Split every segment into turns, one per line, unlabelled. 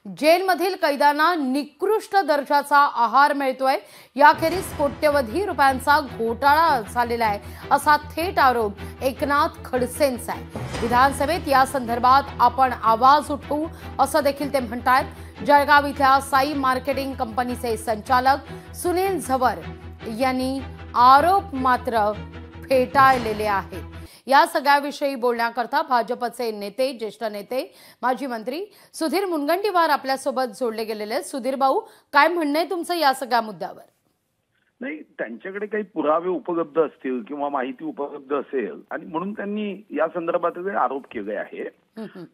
जेलमधील कैद्यांना निकृष्ट दर्जाचा आहार मिळतोय, याखेरीज कोट्यवधी रुपयांचा घोटाळा झालेला आहे असा थेट आरोप एकनाथ खडसेंचा आहे। विधानसभेत या संदर्भात आपण आवाज उठवू असं देखील ते म्हणतात। जळगाव इथल्या साई मार्केटिंग कंपनीचे संचालक सुनील झवर यांनी आरोप मात्र फेटाळलेले आहेत। या सगळ्याविषयी बोलण्याकरता भाजपचे नेते, ज्येष्ठ नेते, माजी मंत्री सुधीर मुनगंटीवार आपल्यासोबत जोडले गेलेले आहेत। सुधीर भाऊ, काय म्हणणं आहे तुमचं या सगळ्या मुद्द्यावर?
नाही, त्यांच्याकडे काही पुरावे उपलब्ध असतील किंवा माहिती उपलब्ध असेल आणि म्हणून त्यांनी या संदर्भात आरोप केले आहे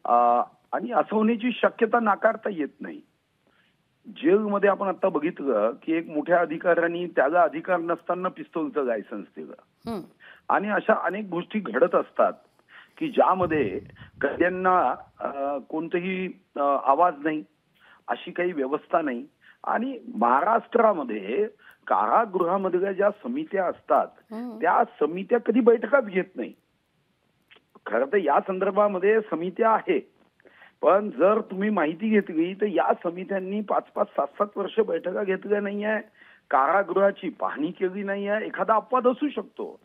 आणि असं होण्याची शक्यता नाकारता येत नाही। जेलमध्ये आपण आता बघितलं की एक मोठ्या अधिकाऱ्यांनी त्याला अधिकार नसताना पिस्तूलचं लायसन्स दिलं आणि अशा अनेक गोष्टी घडत असतात की ज्यामध्ये कैद्यांना कोणतेही आवाज नाही, अशी काही व्यवस्था नाही। आणि महाराष्ट्रामध्ये कारागृहामधल्या ज्या समित्या असतात त्या समित्या कधी बैठकाच घेत नाही। खरं तर या संदर्भामध्ये समित्या आहे, पण जर तुम्ही माहिती घेतली तर या समित्यांनी 5-5, 7-7 वर्ष बैठका घेतल्या नाहीये, कारागृहाची पाहणी केली नाहीये। एखादा अपवाद असू शकतो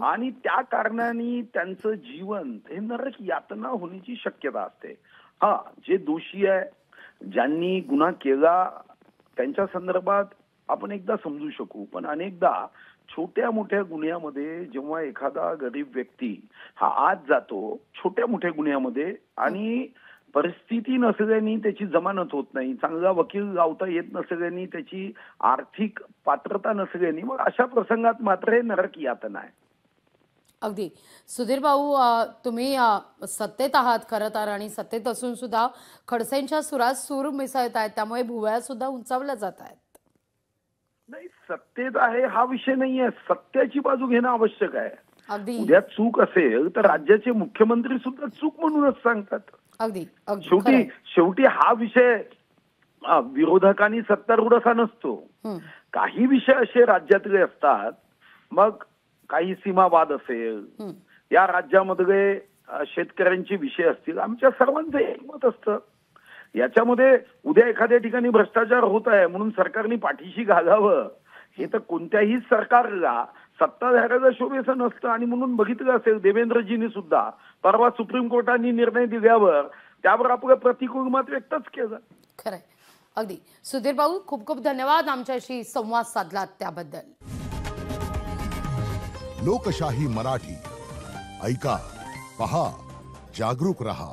आणि त्या कारणाने त्यांचं जीवन हे नरक यातना होण्याची शक्यता असते। हा, जे दोषी आहे, ज्यांनी गुन्हा केला, त्यांच्या संदर्भात आपण एकदा समजू शकू, पण अनेकदा छोट्या मोठ्या गुन्ह्यामध्ये जेव्हा एखादा गरीब व्यक्ती हा आत जातो छोट्या मोठ्या गुन्ह्यामध्ये आणि परिस्थिती नसल्याने त्याची जमानत होत नाही, चांगला वकील लावता येत नसल्याने, त्याची आर्थिक पात्रता नसल्याने, मग अशा प्रसंगात मात्र हे नरक यातना आहे।
अगदी सुधीर भाऊ, तुम्ही सत्तेत आहात खरं तर, आणि सत्तेत असून सुद्धा खडसेंच्या सुरात सूर मिसळत आहेत, त्यामुळे भुवया सुद्धा उंचावल्या जात आहेत।
नाही, सत्तेत आहे हा विषय नाहीये, सत्याची बाजू घेणं आवश्यक आहे।
अगदी
उद्या चूक असेल तर राज्याचे मुख्यमंत्री सुद्धा चूक म्हणूनच सांगतात।
अगदी
शेवटी हा विषय विरोधकांनी सत्तारूढ असा नसतो। काही विषय असे राज्यातले असतात, मग काही सीमावाद असेल, या राज्यामध्ये शेतकऱ्यांचे विषय असतील, आमच्या सर्वांचं एकमत असतं। याच्यामध्ये उद्या एखाद्या ठिकाणी भ्रष्टाचार होत आहे म्हणून सरकारने पाठीशी घालावं हे तर कोणत्याही सरकारला, सत्ताधाऱ्याला शोभेचं नसतं। आणि म्हणून बघितलं असेल देवेंद्रजींनी सुद्धा परवा सुप्रीम कोर्टाने निर्णय दिल्यावर त्यावर आपलं प्रतिकूल मत व्यक्तच केलं।
खरंय, अगदी सुधीर भाऊ, खूप खूप धन्यवाद आमच्याशी संवाद साधलात त्याबद्दल।
लोकशाही मराठी ऐका, पहा, जागरूक रहा।